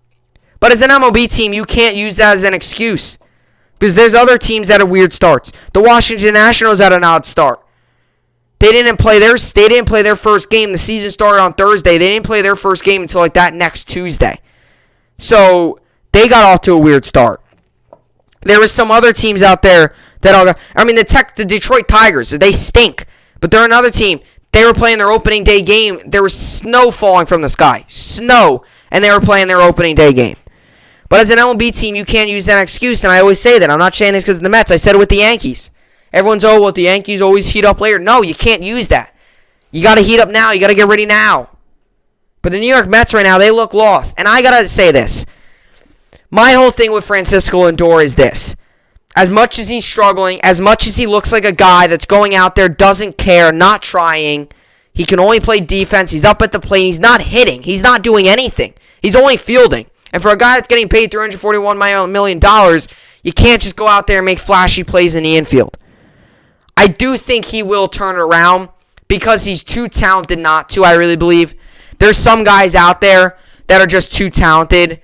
But as an MLB team, you can't use that as an excuse, because there's other teams that have weird starts. The Washington Nationals had an odd start. They didn't play their first game. The season started on Thursday. They didn't play their first game until that next Tuesday. So they got off to a weird start. There were some other teams out there that the Detroit Tigers, they stink. But they're another team. They were playing their opening day game. There was snow falling from the sky. Snow. And they were playing their opening day game. But as an MLB team, you can't use that excuse, and I always say that. I'm not saying this because of the Mets. I said it with the Yankees. Everyone's, well, the Yankees always heat up later. No, you can't use that. You got to heat up now. You got to get ready now. But the New York Mets right now, they look lost. And I got to say this. My whole thing with Francisco Lindor is this. As much as he's struggling, as much as he looks like a guy that's going out there, doesn't care, not trying, he can only play defense, he's up at the plate, he's not hitting, he's not doing anything. He's only fielding. And for a guy that's getting paid $341 million, you can't just go out there and make flashy plays in the infield. I do think he will turn it around because he's too talented not to, I really believe. There's some guys out there that are just too talented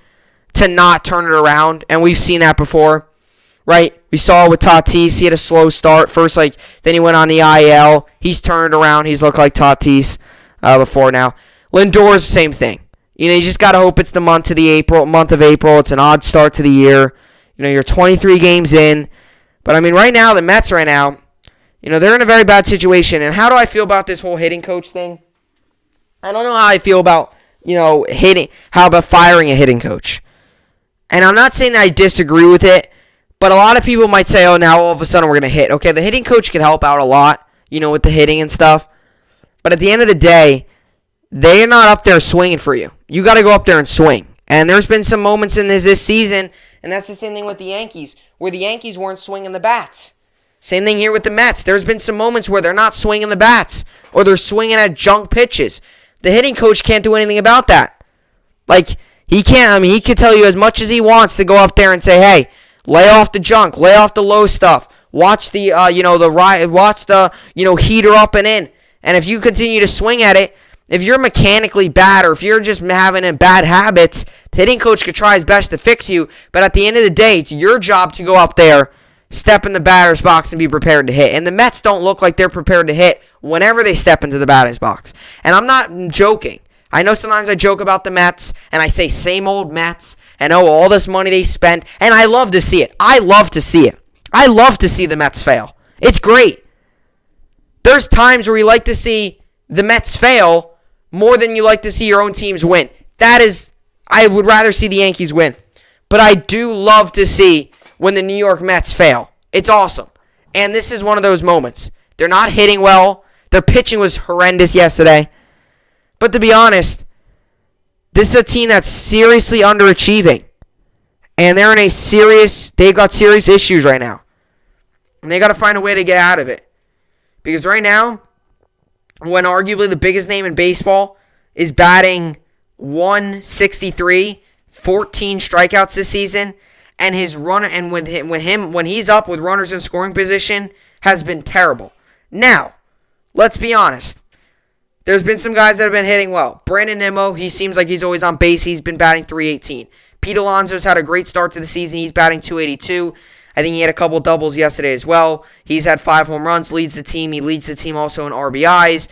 to not turn it around, and we've seen that before, right? We saw it with Tatis. He had a slow start. First, then he went on the IL. He's turned it around. He's looked like Tatis before now. Lindor's the same thing. You just got to hope it's the month of April. It's an odd start to the year. You're 23 games in. But, right now, the Mets right now, they're in a very bad situation. And how do I feel about this whole hitting coach thing? I don't know how I feel about, how about firing a hitting coach. And I'm not saying that I disagree with it, but a lot of people might say, now all of a sudden we're going to hit. Okay, the hitting coach can help out a lot, with the hitting and stuff. But at the end of the day, they're not up there swinging for you. You got to go up there and swing. And there's been some moments in this season, and that's the same thing with the Yankees, where the Yankees weren't swinging the bats. Same thing here with the Mets. There's been some moments where they're not swinging the bats, or they're swinging at junk pitches. The hitting coach can't do anything about that. He can't. He can tell you as much as he wants to go up there and say, hey, lay off the junk, lay off the low stuff, watch the, heater up and in. And if you continue to swing at it, if you're mechanically bad or if you're just having bad habits, the hitting coach could try his best to fix you. But at the end of the day, it's your job to go up there, step in the batter's box, and be prepared to hit. And the Mets don't look like they're prepared to hit whenever they step into the batter's box. And I'm not joking. I know sometimes I joke about the Mets, and I say same old Mets, and all this money they spent, and I love to see it. I love to see it. I love to see the Mets fail. It's great. There's times where you like to see the Mets fail more than you like to see your own teams win. I would rather see the Yankees win. But I do love to see when the New York Mets fail. It's awesome. And this is one of those moments. They're not hitting well. Their pitching was horrendous yesterday. But to be honest, this is a team that's seriously underachieving. And they've got serious issues right now. And they got to find a way to get out of it. Because right now, when arguably the biggest name in baseball is batting 163, 14 strikeouts this season, and his run when he's up with runners in scoring position has been terrible. Now, let's be honest. There's been some guys that have been hitting well. Brandon Nimmo, he seems like he's always on base. He's been batting .318. Pete Alonso's had a great start to the season. He's batting .282. I think he had a couple doubles yesterday as well. He's had 5 home runs, leads the team. He leads the team also in RBIs.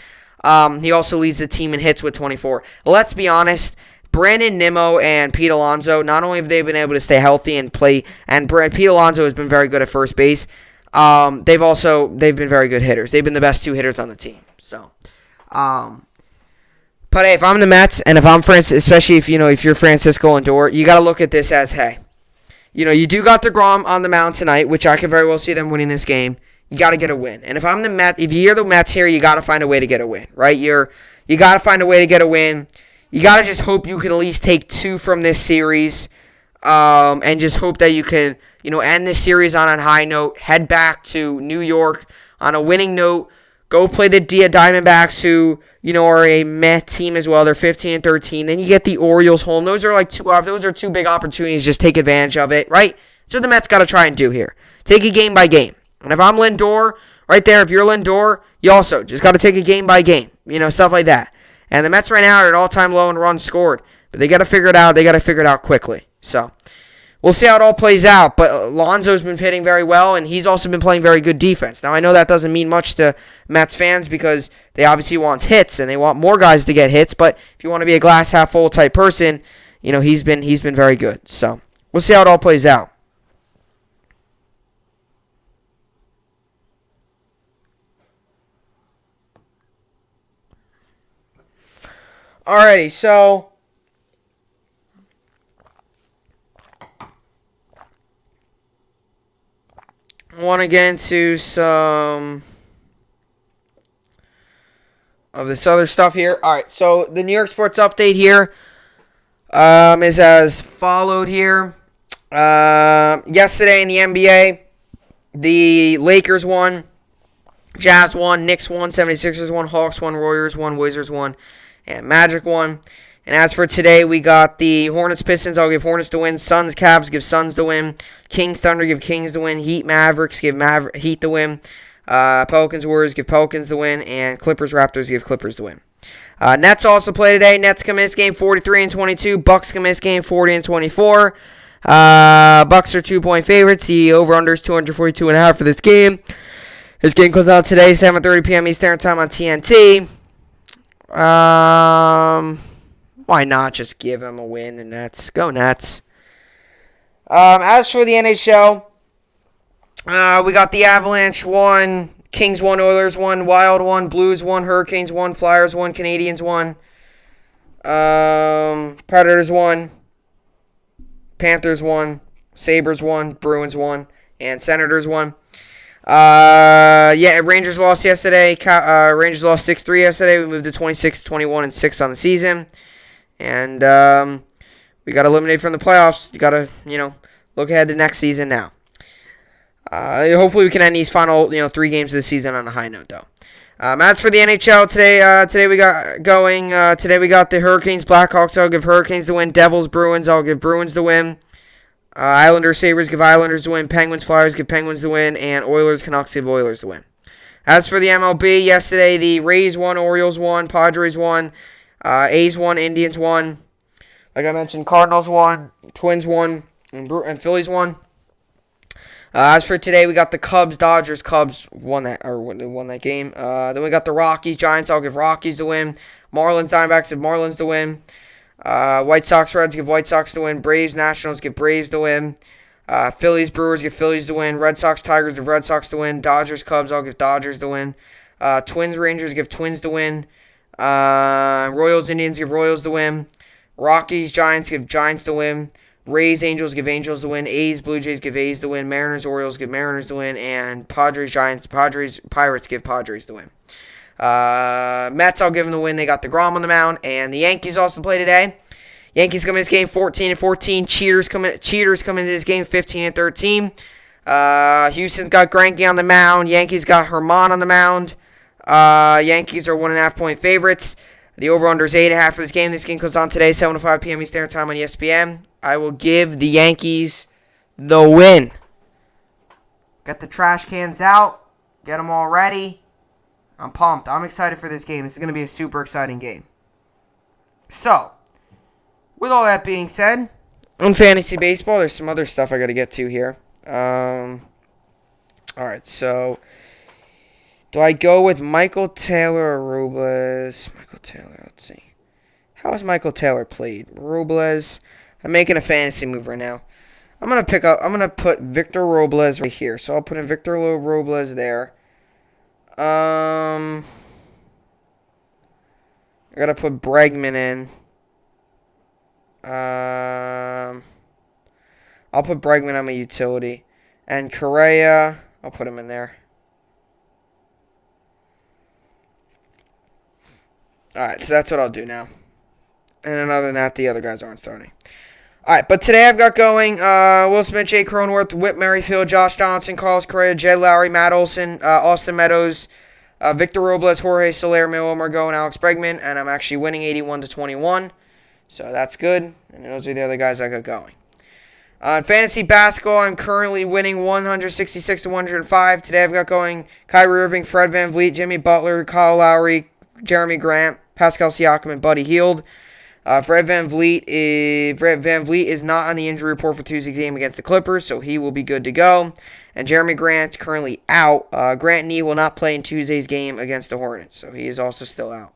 He also leads the team in hits with 24. Let's be honest. Brandon Nimmo and Pete Alonso, not only have they been able to stay healthy and play, and Pete Alonso has been very good at first base, they've been very good hitters. They've been the best 2 hitters on the team. So, but hey, if I'm the Mets and if I'm especially if you're Francisco Lindor, you got to look at this as, hey, you do got DeGrom on the mound tonight, which I can very well see them winning this game. You got to get a win. And if I'm the Mets, if you're the Mets here, you got to find a way to get a win, right? You got to find a way to get a win. You got to just hope you can at least take 2 from this series, and just hope that you can, end this series on a high note, head back to New York on a winning note, go play the Diamondbacks, who, are a Met team as well. They're 15-13. Then you get the Orioles home. Those are two big opportunities. Just take advantage of it, right? That's what the Mets got to try and do here. Take it game by game. And if I'm Lindor, right there, if you're Lindor, you also just got to take it game by game, stuff like that. And the Mets right now are at all-time low in runs scored. But they got to figure it out. They got to figure it out quickly. So, we'll see how it all plays out. But Alonso's been hitting very well, and he's also been playing very good defense. Now, I know that doesn't mean much to Mets fans because they obviously want hits, and they want more guys to get hits. But if you want to be a glass-half-full type person, he's been very good. So, we'll see how it all plays out. Alrighty, so I want to get into some of this other stuff here. Alright, so the New York sports update here is as followed here. Yesterday in the NBA, the Lakers won, Jazz won, Knicks won, 76ers won, Hawks won, Warriors won, Wizards won, and Magic won. And as for today, we got the Hornets, Pistons. I'll give Hornets to win. Suns, Cavs, give Suns to win. Kings, Thunder, give Kings to win. Heat, Mavericks, give Heat to win. Pelicans, Warriors, give Pelicans to win. And Clippers, Raptors, give Clippers to win. Nets also play today. Nets come in this game 43-22. Bucks come in this game 40-24. Bucks are 2-point favorites. The over-under is 242.5 for this game. This game comes out today, 7:30 p.m. Eastern Time on TNT. Why not just give them a win? The Nets. Go Nets. As for the NHL, we got the Avalanche 1, Kings 1, Oilers 1, Wild 1, Blues 1, Hurricanes 1, Flyers 1, Canadians 1, Predators 1, Panthers 1, Sabres 1, Bruins 1, and Senators 1. Rangers lost yesterday. Rangers lost 6-3 yesterday. We moved to 26-21 and 6 on the season. And we got eliminated from the playoffs. You got to, look ahead to next season now. Hopefully we can end these final, 3 games of the season on a high note, though. As for the NHL today we got going. Today we got the Hurricanes, Blackhawks. I'll give Hurricanes to win. Devils, Bruins. I'll give Bruins to win. Islanders, Sabres, give Islanders to win. Penguins, Flyers, give Penguins to win. And Oilers, Canucks, give Oilers to win. As for the MLB, yesterday the Rays won, Orioles won, Padres won, A's won, Indians won. Like I mentioned, Cardinals won, Twins won, and Phillies won. As for today, we got the Cubs, Dodgers. Cubs won that game. Then we got the Rockies, Giants. I'll give Rockies to win. Marlins, Diamondbacks, give Marlins to win. White Sox, Reds, give White Sox to win. Braves, Nationals, give Braves to win. Phillies, Brewers, give Phillies to win. Red Sox, Tigers, give Red Sox to win. Dodgers, Cubs, I'll give Dodgers to win. Twins, Rangers, give Twins to win. Royals, Indians, give Royals to win. Rockies, Giants, give Giants to win. Rays, Angels, give Angels to win. A's, Blue Jays, give A's to win. Mariners, Orioles, give Mariners to win. And Padres, Giants, Pirates, give Padres to win. Mets, I'll give them the win. They got DeGrom on the mound. And the Yankees also play today. Yankees come in this game 14-14. Cheaters come into this game 15-13. Houston's got Greinke on the mound. Yankees got Herman on the mound. Yankees are 1.5 point favorites. The over-under is 8.5 for this game. This game goes on today, 7:05 p.m. Eastern Time on ESPN. I will give the Yankees the win. Got the trash cans out. Get them all ready. I'm pumped. I'm excited for this game. This is going to be a super exciting game. So, with all that being said, on fantasy baseball, there's some other stuff I got to get to here. All right, so do I go with Michael Taylor or Robles? Michael Taylor, let's see. How has Michael Taylor played? Robles. I'm making a fantasy move right now. I'm going to put Victor Robles right here. So I'll put in Victor Robles there. I got to put Bregman in. I'll put Bregman on my utility. And Correa, I'll put him in there. Alright, so that's what I'll do now. And then other than that, the other guys aren't starting. Alright, but today I've got going Will Smith, Jay Cronenworth, Whit Merrifield, Josh Donaldson, Carlos Correa, Jay Lowry, Matt Olson, Austin Meadows, Victor Robles, Jorge Soler, Manuel Margot, and Alex Bregman. And I'm actually winning 81-21. So that's good. And those are the other guys I got going. On fantasy basketball, I'm currently winning 166-105. Today I've got going Kyrie Irving, Fred VanVleet, Jimmy Butler, Kyle Lowry, Jeremy Grant, Pascal Siakam, and Buddy Hield. Fred VanVleet is not on the injury report for Tuesday's game against the Clippers, so he will be good to go. And Jeremy Grant's currently out. Grant Knee will not play in Tuesday's game against the Hornets, so he is also still out.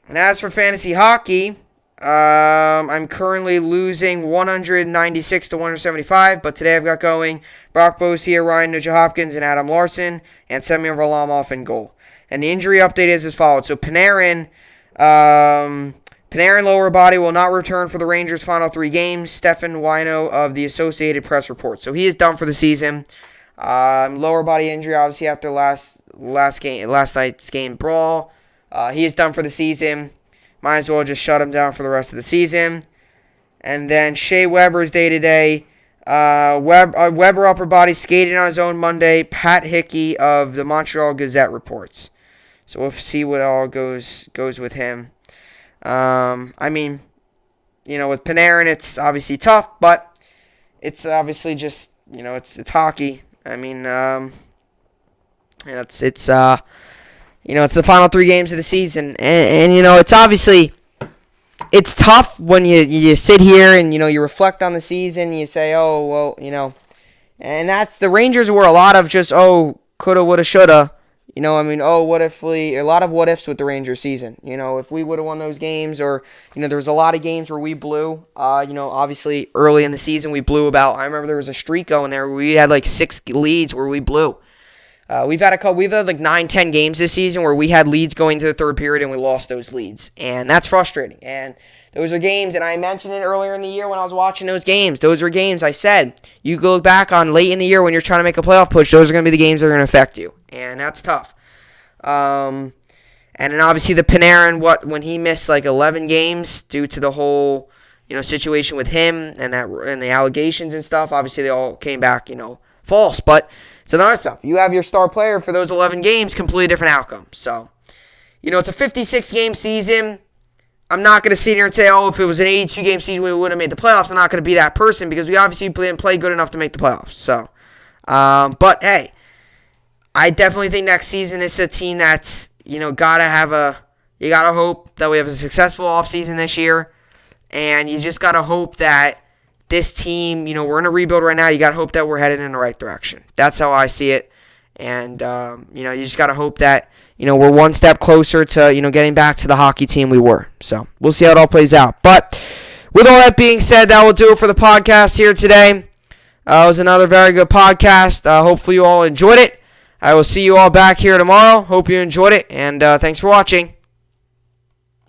And as for fantasy hockey, I'm currently losing 196-175, but today I've got going Brock Boesier, Ryan Nugent-Hopkins, and Adam Larson, and Semyon Varlamov in goal. And the injury update is as follows. So Panarin Panarin lower body will not return for the Rangers' final 3 games. Stefan Wino of the Associated Press reports. So he is done for the season. Lower body injury, obviously, after last night's game brawl. He is done for the season. Might as well just shut him down for the rest of the season. And then Shea Weber's day-to-day. Weber upper body skated on his own Monday. Pat Hickey of the Montreal Gazette reports. So we'll see what all goes with him. I mean, with Panarin, it's obviously tough, but it's obviously just, it's hockey. I mean, it's the final 3 games of the season, and it's obviously, it's tough when you sit here and, you reflect on the season, and you say, oh, well, and that's, the Rangers were a lot of just, coulda, woulda, shoulda. What if a lot of what ifs with the Rangers season. If we would have won those games, or, there was a lot of games where we blew. Obviously early in the season we blew I remember there was a streak going there where we had like 6 leads where we blew. We've had like 9-10 games this season where we had leads going to the third period and we lost those leads. And that's frustrating. And those are games, and I mentioned it earlier in the year when I was watching those games. Those are games I said, you go back on late in the year when you're trying to make a playoff push, those are going to be the games that are going to affect you. And that's tough. And then obviously the Panarin, when he missed like 11 games due to the whole, situation with him and the allegations and stuff, obviously they all came back, false. But it's another stuff. You have your star player for those 11 games, completely different outcome. So, it's a 56-game season. I'm not going to sit here and say, if it was an 82-game season, we would have made the playoffs. I'm not going to be that person because we obviously didn't play good enough to make the playoffs. So, but hey, I definitely think next season is a team that's, you gotta hope that we have a successful offseason this year. And you just gotta hope that this team, we're in a rebuild right now. You gotta hope that we're headed in the right direction. That's how I see it. And, you just gotta hope that, we're one step closer to, getting back to the hockey team we were. So we'll see how it all plays out. But with all that being said, that will do it for the podcast here today. It was another very good podcast. Hopefully you all enjoyed it. I will see you all back here tomorrow. Hope you enjoyed it, and thanks for watching.